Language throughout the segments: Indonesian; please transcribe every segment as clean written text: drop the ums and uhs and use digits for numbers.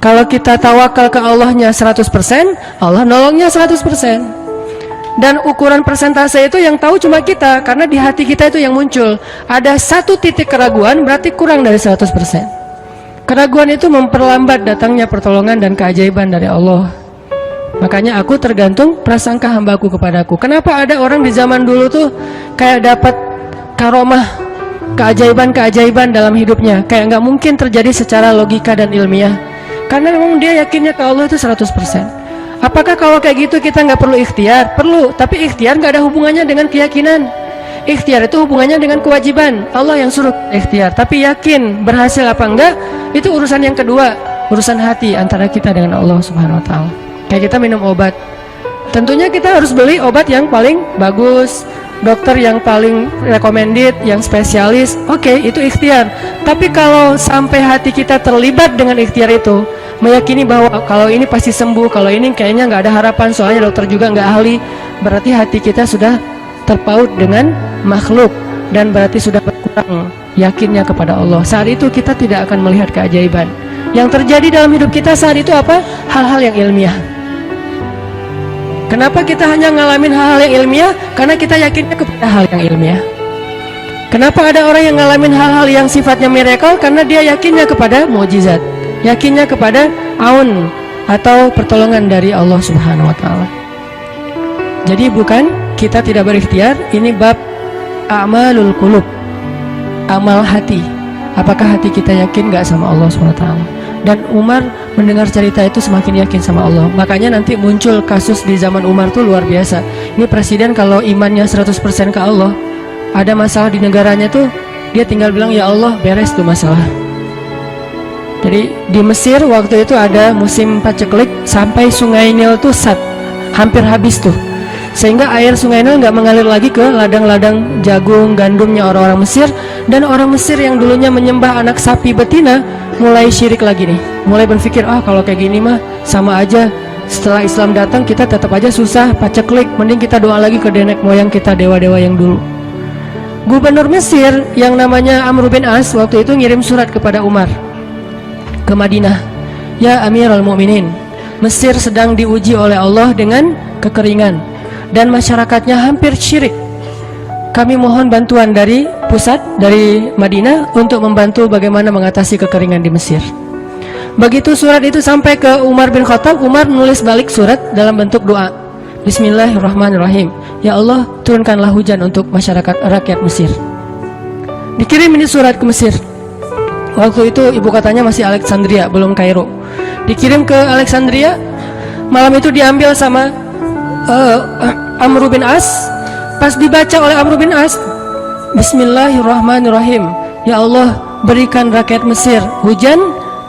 Kalau kita tawakal ke Allahnya 100%, Allah nolongnya 100%. Dan ukuran persentase itu yang tahu cuma kita, karena di hati kita itu yang muncul. Ada satu titik keraguan, berarti kurang dari 100%. Keraguan itu memperlambat datangnya pertolongan dan keajaiban dari Allah. Makanya aku tergantung prasangka hambaku kepadaku. Kenapa ada orang di zaman dulu tuh kayak dapat karomah, keajaiban-keajaiban dalam hidupnya, kayak nggak mungkin terjadi secara logika dan ilmiah, karena memang dia yakinnya ke Allah itu 100%. Apakah kalau kayak gitu kita nggak perlu ikhtiar? Perlu, tapi ikhtiar nggak ada hubungannya dengan keyakinan. Ikhtiar itu hubungannya dengan kewajiban. Allah yang suruh ikhtiar, tapi yakin berhasil apa enggak itu urusan yang kedua, urusan hati antara kita dengan Allah Subhanahu Wa Taala. Kayak kita minum obat, tentunya kita harus beli obat yang paling bagus, dokter yang paling recommended, yang spesialis. Oke, itu ikhtiar. Tapi kalau sampai hati kita terlibat dengan ikhtiar itu, meyakini bahwa kalau ini pasti sembuh, kalau ini kayaknya nggak ada harapan, soalnya dokter juga nggak ahli, berarti hati kita sudah terpaut dengan makhluk, dan berarti sudah berkurang yakinnya kepada Allah. Saat itu kita tidak akan melihat keajaiban. Yang terjadi dalam hidup kita saat itu apa? Hal-hal yang ilmiah. Kenapa kita hanya ngalamin hal-hal yang ilmiah? Karena kita yakinnya kepada hal yang ilmiah. Kenapa ada orang yang ngalamin hal-hal yang sifatnya miracle? Karena dia yakinnya kepada mukjizat, yakinnya kepada aun atau pertolongan dari Allah Subhanahu Wa Taala. Jadi bukan kita tidak berikhtiar, ini bab a'malul qulub, amal hati. Apakah hati kita yakin gak sama Allah Subhanahu Wa Taala? Dan Umar mendengar cerita itu semakin yakin sama Allah. Makanya nanti muncul kasus di zaman Umar tuh luar biasa. Ini presiden kalau imannya 100% ke Allah, ada masalah di negaranya tuh, dia tinggal bilang ya Allah, beres tuh masalah. Jadi di Mesir waktu itu ada musim paceklik, sampai sungai Nil tuh hampir habis tuh, sehingga air sungai Nil nggak mengalir lagi ke ladang-ladang jagung, gandumnya orang-orang Mesir. Dan orang Mesir yang dulunya menyembah anak sapi betina mulai syirik lagi nih, mulai berpikir kalau kayak gini mah sama aja, setelah Islam datang kita tetap aja susah, paceklik, mending kita doa lagi ke nenek moyang kita, dewa-dewa yang dulu. Gubernur Mesir yang namanya Amr bin As waktu itu ngirim surat kepada Umar ke Madinah. Ya Amirul Mukminin, Mesir sedang diuji oleh Allah dengan kekeringan dan masyarakatnya hampir syirik. Kami mohon bantuan dari pusat, dari Madinah, untuk membantu bagaimana mengatasi kekeringan di Mesir. Begitu surat itu sampai ke Umar bin Khattab, Umar menulis balik surat dalam bentuk doa. Bismillahirrahmanirrahim. Ya Allah, turunkanlah hujan untuk masyarakat rakyat Mesir. Dikirim ini surat ke Mesir. Waktu itu ibu kotanya masih Alexandria, belum Kairo. Dikirim ke Alexandria. Malam itu diambil sama Amr bin As. Pas dibaca oleh Amr bin As, Bismillahirrahmanirrahim. Ya Allah, berikan rakyat Mesir hujan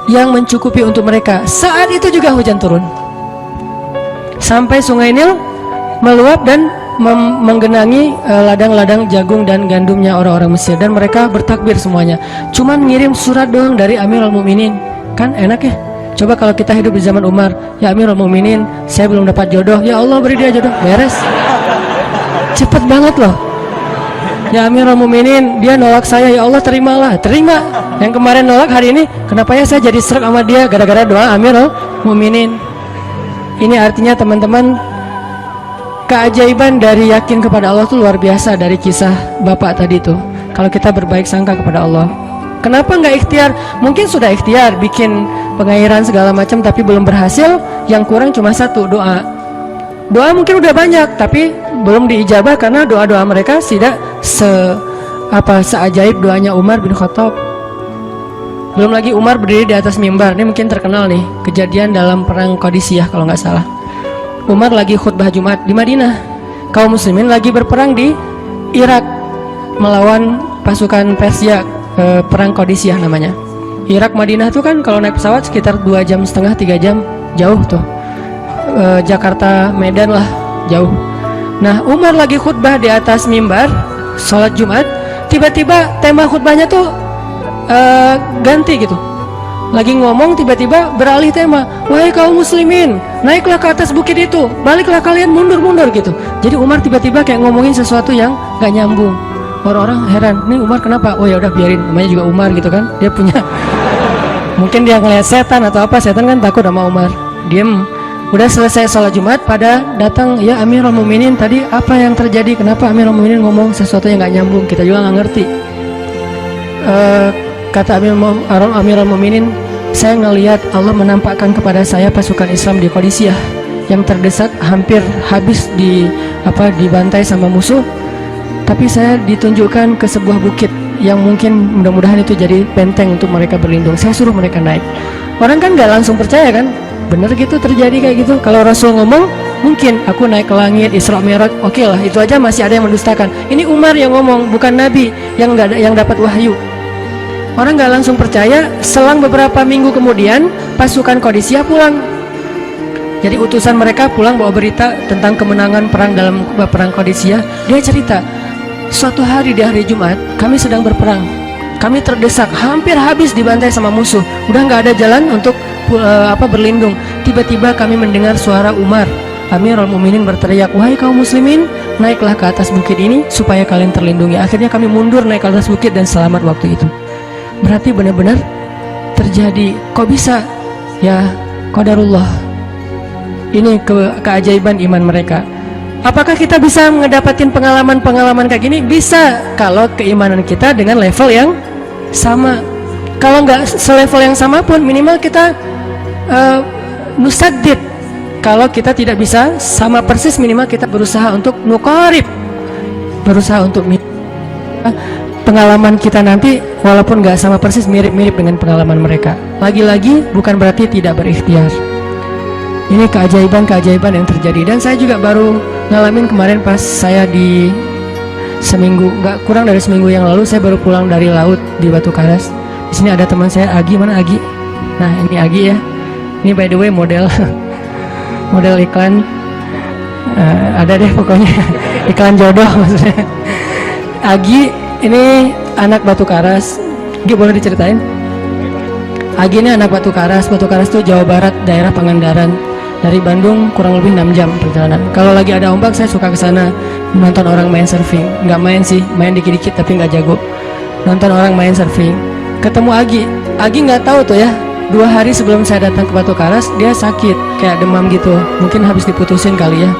yang mencukupi untuk mereka. Saat itu juga hujan turun, sampai sungai Nil meluap dan menggenangi ladang-ladang jagung dan gandumnya orang-orang Mesir. Dan mereka bertakbir semuanya. Cuman ngirim surat doang dari Amirul Mukminin. Kan enak ya. Coba kalau kita hidup di zaman Umar, ya Amirul Mukminin, saya belum dapat jodoh, ya Allah beri dia jodoh, beres. Cepet banget loh. Ya Amirul Mukminin, dia nolak saya, ya Allah terimalah. Terima. Yang kemarin nolak, hari ini kenapa ya saya jadi srek sama dia, gara-gara doa Amirul Mukminin. Ini artinya teman-teman, keajaiban dari yakin kepada Allah itu luar biasa. Dari kisah bapak tadi tuh, kalau kita berbaik sangka kepada Allah, kenapa nggak ikhtiar? Mungkin sudah ikhtiar, bikin pengairan segala macam, tapi belum berhasil. Yang kurang cuma satu, doa. Doa mungkin udah banyak, tapi belum diijabah karena doa-doa mereka tidak seajaib doanya Umar bin Khattab. Belum lagi Umar berdiri di atas mimbar. Ini mungkin terkenal nih, kejadian dalam perang Qadisiyah kalau nggak salah. Umar lagi khutbah Jumat di Madinah. Kaum muslimin lagi berperang di Irak melawan pasukan Persia, perang Qadisiyah namanya. Irak Madinah tuh kan kalau naik pesawat sekitar 2,5 jam 3 jam, jauh tuh. Jakarta Medan lah, jauh. Nah, Umar lagi khutbah di atas mimbar sholat Jumat, tiba-tiba tema khutbahnya tuh ganti gitu. Lagi ngomong tiba-tiba beralih tema. Wahai kaum muslimin, naiklah ke atas bukit itu, baliklah kalian mundur-mundur gitu. Jadi Umar tiba-tiba kayak ngomongin sesuatu yang gak nyambung. Orang-orang heran, nih Umar kenapa? Oh ya udah biarin, namanya juga Umar gitu kan. Dia punya Mungkin dia ngeliat setan atau apa, setan kan takut sama Umar. Diem. Udah selesai sholat Jumat, pada datang, ya Amirul Mukminin, tadi apa yang terjadi? Kenapa Amirul Mukminin ngomong sesuatu yang nggak nyambung? Kita juga nggak ngerti. Kata Amirul Mukminin, saya ngelihat Allah menampakkan kepada saya pasukan Islam di Qadisiyah yang terdesak, hampir habis dibantai sama musuh. Tapi saya ditunjukkan ke sebuah bukit yang mungkin mudah-mudahan itu jadi benteng untuk mereka berlindung. Saya suruh mereka naik. Orang kan nggak langsung percaya kan? Bener gitu terjadi kayak gitu. Kalau Rasul ngomong, mungkin aku naik ke langit, Isra Mi'raj, oke lah, itu aja masih ada yang mendustakan. Ini Umar yang ngomong, bukan Nabi yang dapat wahyu. Orang nggak langsung percaya. Selang beberapa minggu kemudian, pasukan Qadisiyah pulang. Jadi utusan mereka pulang bawa berita tentang kemenangan perang dalam perang Qadisiyah. Dia cerita, suatu hari di hari Jumat, kami sedang berperang. Kami terdesak, hampir habis dibantai sama musuh. Udah nggak ada jalan untuk berlindung. Tiba-tiba kami mendengar suara Umar. Amirul Mukminin berteriak, wahai kaum muslimin, naiklah ke atas bukit ini supaya kalian terlindungi. Akhirnya kami mundur naik ke atas bukit dan selamat waktu itu. Berarti benar-benar terjadi. Kok bisa? Ya, qadarullah. Ini keajaiban iman mereka. Apakah kita bisa mendapatkan pengalaman-pengalaman kayak gini? Bisa, kalau keimanan kita dengan level yang sama. Kalau nggak selevel yang sama pun, minimal kita nusaddid. Kalau kita tidak bisa sama persis, minimal kita berusaha untuk nuqarib, berusaha untuk pengalaman kita nanti walaupun nggak sama persis, mirip-mirip dengan pengalaman mereka. Lagi-lagi bukan berarti tidak berikhtiar. Ini keajaiban-keajaiban yang terjadi. Dan saya juga baru ngalamin kemarin pas saya di seminggu, nggak kurang dari seminggu yang lalu, saya baru pulang dari laut di Batu Karas. Di sini ada teman saya, Agi. Mana Agi? Nah, ini Agi ya. Ini by the way model iklan. Ada deh pokoknya iklan jodoh maksudnya. Agi ini anak Batu Karas. Agi boleh diceritain? Agi ini anak Batu Karas. Batu Karas itu Jawa Barat, daerah Pangandaran. Dari Bandung kurang lebih 6 jam perjalanan. Kalau lagi ada ombak saya suka ke sana nonton orang main surfing. Nggak main sih, main dikit-dikit tapi nggak jago. Nonton orang main surfing. Ketemu Agi. Agi nggak tahu tuh ya. 2 hari sebelum saya datang ke Batu Karas, dia sakit, kayak demam gitu. Mungkin habis diputusin kali ya.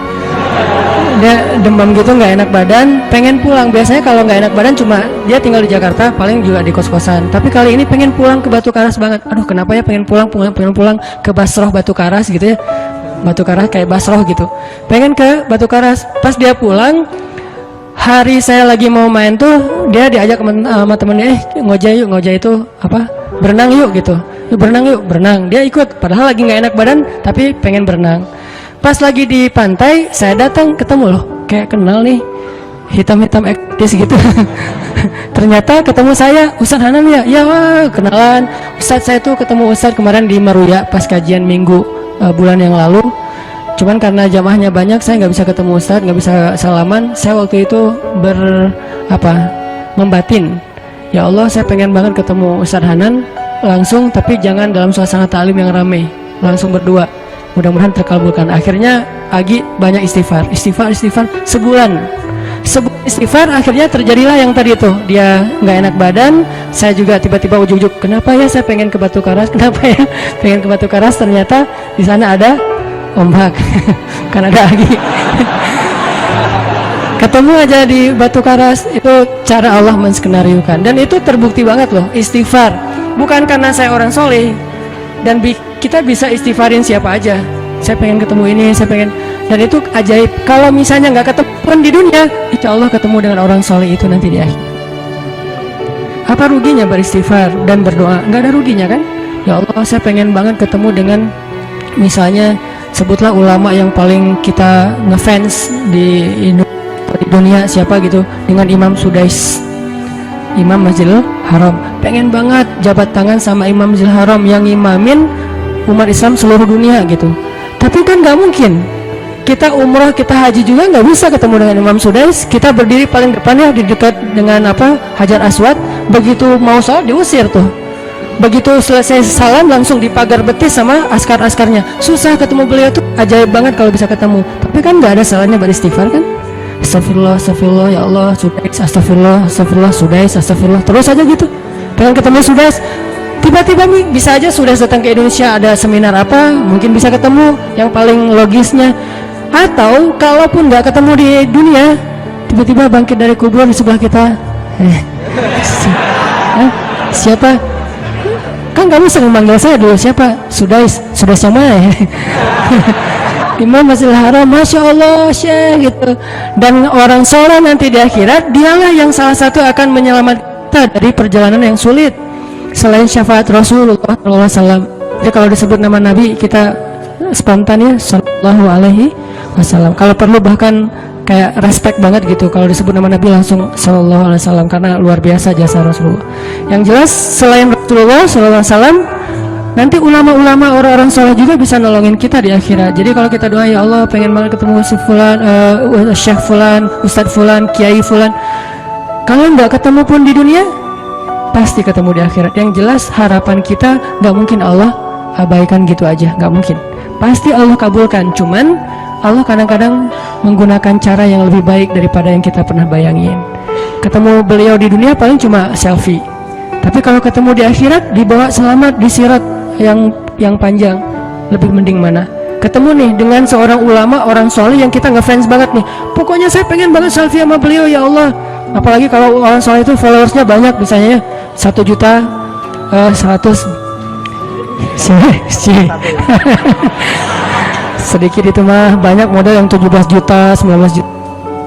Dia demam gitu, nggak enak badan, pengen pulang. Biasanya kalau nggak enak badan cuma dia tinggal di Jakarta, paling juga di kos-kosan. Tapi kali ini pengen pulang ke Batu Karas banget. Aduh, kenapa ya pengen pulang ke Basroh Batu Karas gitu ya. Batu Karas kayak Basroh gitu. Pengen ke Batu Karas. Pas dia pulang, hari saya lagi mau main tuh, dia diajak sama temennya, ngojek itu berenang yuk gitu. Berenang. Dia ikut, padahal lagi nggak enak badan, tapi pengen berenang. Pas lagi di pantai, saya datang ketemu loh, kayak kenal nih, hitam-hitam ektis gitu. Ternyata ketemu saya, Ustadz Hanan ya, ya kenalan. Ustadz saya tuh ketemu Ustadz kemarin di Maruya pas kajian minggu bulan yang lalu. Cuman karena jamaahnya banyak, saya nggak bisa ketemu Ustadz, nggak bisa salaman. Saya waktu itu membatin, ya Allah saya pengen banget ketemu Ustadz Hanan langsung, tapi jangan dalam suasana ta'lim yang ramai, langsung berdua. Mudah-mudahan terkabulkan. Akhirnya Agi banyak istighfar sebulan istighfar. Akhirnya terjadilah yang tadi itu, dia nggak enak badan. Saya juga tiba-tiba ujuk-ujuk, kenapa ya saya pengen ke Batu Karas, ternyata di sana ada ombak. Kan ada Agi. Ketemu aja di Batu Karas. Itu cara Allah menskenariokan, dan itu terbukti banget loh. Istighfar bukan karena saya orang soleh, dan kita bisa istighfarin siapa aja. Saya pengen ketemu ini, dan itu ajaib. Kalau misalnya nggak ketemu di dunia, insya Allah ketemu dengan orang soleh itu nanti di akhir. Apa ruginya beristighfar dan berdoa? Nggak ada ruginya kan? Ya Allah, saya pengen banget ketemu dengan, misalnya sebutlah ulama yang paling kita ngefans di dunia, siapa gitu, dengan Imam Sudais, Imam Masjidil Haram. Pengen banget jabat tangan sama Imam Masjidil Haram yang imamin umat Islam seluruh dunia gitu. Tapi kan nggak mungkin. Kita umroh, kita haji juga nggak bisa ketemu dengan Imam Sudais. Kita berdiri paling depan ya, di dekat dengan Hajar Aswad. Begitu mau sholat diusir tuh. Begitu selesai salam langsung dipagar betis sama askar-askarnya. Susah ketemu beliau tuh, ajaib banget kalau bisa ketemu. Tapi kan nggak ada salahnya beristighfar kan? Astagfirullah, ya Allah, Sudais, astagfirullah, Sudais, astagfirullah. Terus aja gitu. Pengen ketemu Sudais, Tiba-tiba nih bisa aja sudah datang ke Indonesia, ada seminar apa, mungkin bisa ketemu yang paling logisnya. Atau kalaupun nggak ketemu di dunia, tiba-tiba bangkit dari kubur di sebelah kita. Siapa? Kan kamu sering manggil saya dulu, siapa? Sudais sama ya. Imam Masjidil Haram, Masya Allah Syekh gitu. Dan orang soleh nanti di akhirat, dialah yang salah satu akan menyelamatkan kita dari perjalanan yang sulit selain syafaat Rasulullah SAW. Jadi kalau disebut nama Nabi kita spontan ya, Sallallahu Alaihi Wasallam. Kalau perlu bahkan kayak respect banget gitu kalau disebut nama Nabi langsung Sallallahu Alaihi Wasallam, karena luar biasa jasa Rasulullah. Yang jelas selain Rasulullah Sallallahu Alaihi Wasallam, nanti ulama-ulama orang-orang soleh juga bisa nolongin kita di akhirat. Jadi kalau kita doa, ya Allah pengen banget ketemu si fulan, Syekh fulan, Ustadz fulan, Kiai fulan, kalau nggak ketemu pun di dunia, pasti ketemu di akhirat. Yang jelas harapan kita nggak mungkin Allah abaikan gitu aja, nggak mungkin. Pasti Allah kabulkan. Cuman Allah kadang-kadang menggunakan cara yang lebih baik daripada yang kita pernah bayangin. Ketemu beliau di dunia paling cuma selfie, tapi kalau ketemu di akhirat dibawa selamat di sirat yang panjang, lebih mending mana? Ketemu nih dengan seorang ulama, orang soleh yang kita ngefans banget nih. Pokoknya saya pengen banget selfie sama beliau ya Allah. Apalagi kalau orang soleh itu followersnya banyak, misalnya 1 juta 100 sedikit itu mah, banyak model yang 17 juta 19 juta.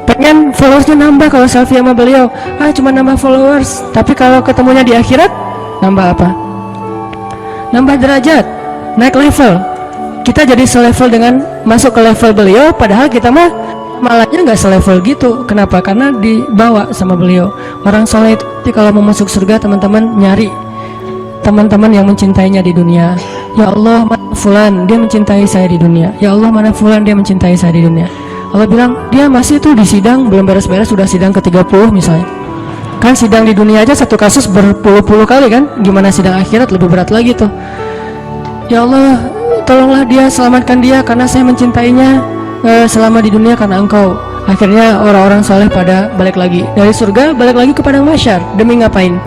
Pengen followersnya nambah kalau selfie sama beliau, cuma nambah followers. Tapi kalau ketemunya di akhirat, nambah apa? Nambah derajat, naik level. Kita jadi selevel dengan masuk ke level beliau, padahal kita mah malahnya nggak selevel gitu. Kenapa? Karena dibawa sama beliau. Orang soleh itu kalau mau masuk surga, teman-teman nyari teman-teman yang mencintainya di dunia. Ya Allah, mana fulan, dia mencintai saya di dunia. Ya Allah, mana fulan, dia mencintai saya di dunia. Allah bilang, dia masih tuh di sidang, belum beres-beres, sudah sidang ke-30 misalnya. Kan sidang di dunia aja satu kasus berpuluh-puluh kali kan, gimana sidang akhirat lebih berat lagi tuh. Ya Allah, tolonglah dia, selamatkan dia, karena saya mencintainya selama di dunia karena Engkau. Akhirnya orang-orang soleh pada balik lagi dari surga, balik lagi ke padang mahsyar. Demi ngapain?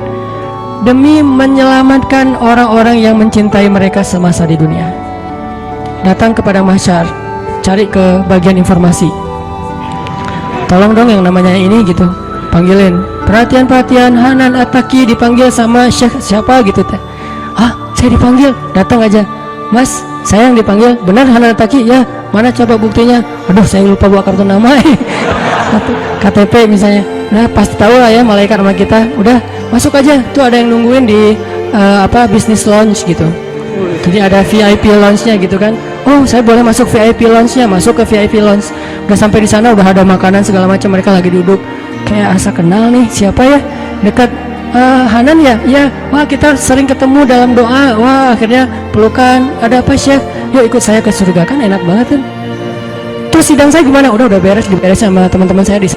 Demi menyelamatkan orang-orang yang mencintai mereka semasa di dunia. Datang ke padang mahsyar, cari ke bagian informasi. Tolong dong yang namanya ini gitu, panggilin. Perhatian, Hanan At-Taki dipanggil sama Syekh siapa gitu teh. Saya dipanggil, datang aja. Mas, saya yang dipanggil. Benar Hanan At-Taki? Ya. Mana coba buktinya? Aduh, saya lupa bawa kartu nama. KTP misalnya. Nah, pasti tahu lah ya malaikat sama kita. Udah, masuk aja. Tuh ada yang nungguin di business lounge gitu. Jadi ada VIP lounge-nya gitu kan. Oh, saya boleh masuk VIP lounge-nya, masuk ke VIP lounge. Udah sampai di sana udah ada makanan segala macam, mereka lagi duduk. Kayak asa kenal nih, siapa ya? Dekat Hanan ya? Ya. Wah, kita sering ketemu dalam doa. Wah, akhirnya pelukan. Ada apa, Syekh? Yuk ikut saya ke surga, kan enak banget kan? Terus sidang saya gimana? Udah beres, diberes sama teman-teman saya di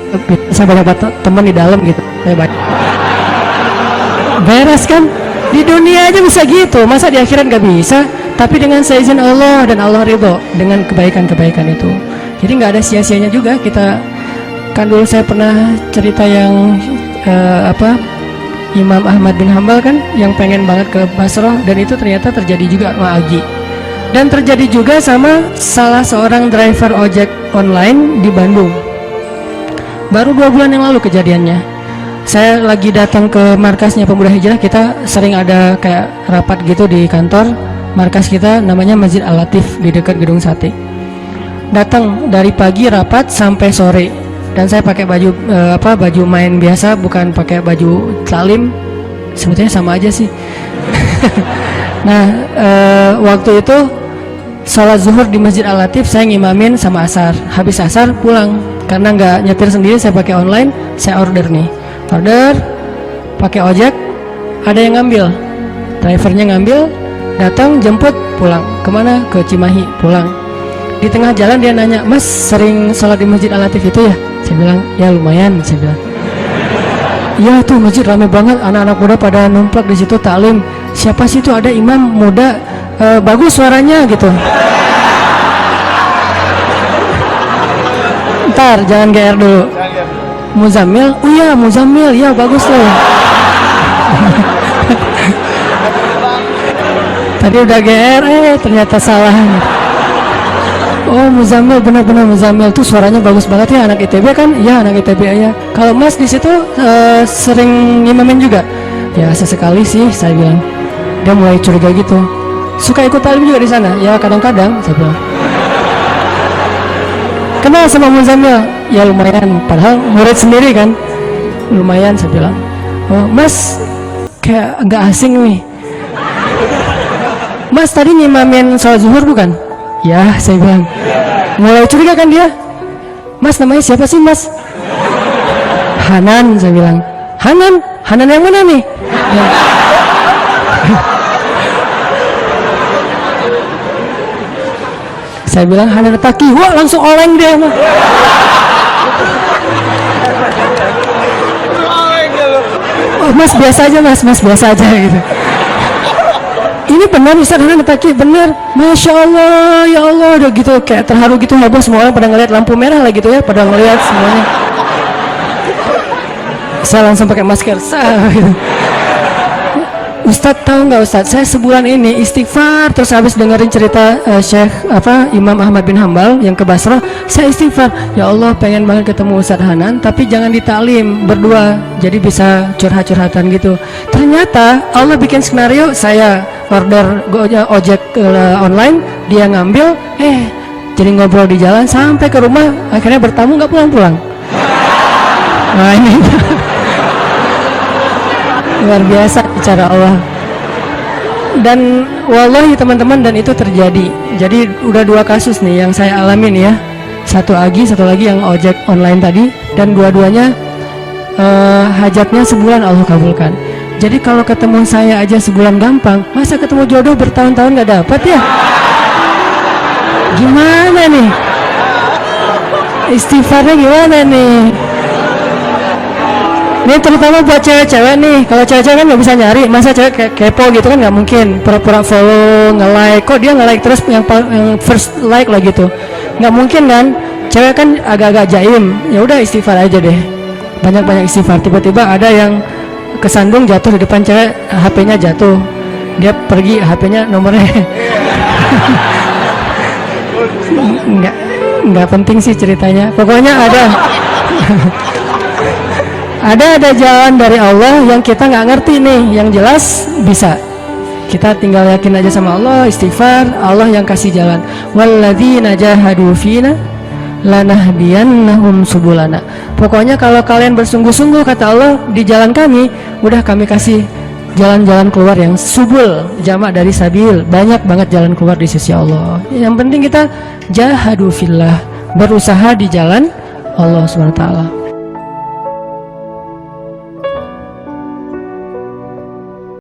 saya banyak teman di dalam gitu. Saya banyak. Beres kan? Di dunia aja bisa gitu, masa di akhirat nggak bisa? Tapi dengan seizin Allah dan Allah ridho dengan kebaikan-kebaikan itu. Jadi nggak ada sia-sianya juga kita. Kan dulu saya pernah cerita yang Imam Ahmad bin Hambal kan, yang pengen banget ke Basrah, dan itu ternyata terjadi juga sama Agi. Dan terjadi juga sama salah seorang driver ojek online di Bandung. Baru 2 bulan yang lalu kejadiannya. Saya lagi datang ke markasnya Pemuda Hijrah, kita sering ada kayak rapat gitu di kantor. Markas kita namanya Masjid Al-Latif di dekat Gedung Sate. Datang dari pagi rapat sampai sore. Dan saya pakai baju baju main biasa, bukan pakai baju talim. Sebetulnya sama aja sih. Nah, waktu itu sholat zuhur di Masjid Al-Latif saya ngimamin sama asar. Habis asar pulang, karena nggak nyetir sendiri, saya pakai online. Saya order pakai ojek, ada yang ngambil, drivernya ngambil, datang jemput, pulang. Kemana? Ke Cimahi, pulang. Di tengah jalan dia nanya, Mas sering sholat di Masjid Al-Latif itu ya? Saya bilang, ya lumayan. Saya bilang, iya tuh masjid rame banget, anak-anak muda pada numplak di situ taklim. Siapa sih itu? Ada imam muda, bagus suaranya gitu. Ntar jangan GR dulu. Muzammil, oh iya Muzammil, ya bagus loh. Tadi udah GR, ternyata salah. Oh Muzammil, benar-benar Muzammil tuh suaranya bagus banget ya, anak ITB kan? Ya anak ITB ya. Kalau Mas di situ sering ngimamin juga? Ya sesekali sih saya bilang. Dia mulai curiga gitu. Suka ikut talim juga di sana? Ya kadang-kadang saya bilang. Kenal sama Muzammil? Ya lumayan, padahal murid sendiri kan. Lumayan saya bilang. Oh, Mas kayak agak asing nih. Mas tadi nyimamin sholat zuhur bukan? Ya saya bilang. Mulai curiga kan dia. Mas namanya siapa sih Mas? Hanan saya bilang. Hanan? Hanan yang mana nih? Ya. Saya bilang Hanan Taki. Wah langsung oleng dia mah. Oh, Mas biasa aja Mas biasa aja gitu. Ini benar Ustaz Hanan Taki, benar. Masya Allah, ya Allah, udah gitu kayak terharu gitu, heboh semua orang pada ngeliat lampu merah lah gitu ya, pada ngeliat semuanya. Saya langsung pakai masker, gitu. Ustadz tahu nggak Ustadz, saya sebulan ini istighfar terus habis dengerin cerita Imam Ahmad bin Hambal yang ke Basrah, saya istighfar, ya Allah pengen banget ketemu Ustadz Hanan tapi jangan ditaklim berdua, jadi bisa curhat-curhatan gitu. Ternyata Allah bikin skenario, saya order ojek online, dia ngambil, jadi ngobrol di jalan sampai ke rumah, akhirnya bertamu nggak pulang-pulang. Nah ini luar biasa bicara Allah. Dan wallahi teman-teman, dan itu terjadi. Jadi udah 2 kasus nih yang saya alamin ya. Satu lagi yang ojek online tadi, dan dua-duanya hajatnya sebulan Allah kabulkan. Jadi kalau ketemu saya aja sebulan gampang, masa ketemu jodoh bertahun-tahun gak dapat ya? Gimana nih? Istighfarnya gimana nih? Ini terutama buat cewek-cewek nih. Kalau cewek-cewek kan nggak bisa nyari, masa cewek kepo gitu kan, nggak mungkin pura-pura follow, nge-like. Kok dia nge-like terus yang first like lah gitu? Nggak mungkin kan? Cewek kan agak-agak jaim. Ya udah istighfar aja deh. Banyak-banyak istighfar. Tiba-tiba ada yang kesandung jatuh di depan cewek, HP-nya jatuh. Dia pergi, HP-nya nomornya. Nggak penting sih ceritanya. Pokoknya ada jalan dari Allah yang kita nggak ngerti nih, yang jelas bisa. Kita tinggal yakin aja sama Allah, istighfar, Allah yang kasih jalan. Walladzina jahadu fina lanahdiyannahum subulana. Pokoknya kalau kalian bersungguh-sungguh kata Allah di jalan kami, udah kami kasih jalan-jalan keluar yang subul, jamak dari sabil, banyak banget jalan keluar di sisi Allah. Yang penting kita jahadu fillah, berusaha di jalan Allah SWT.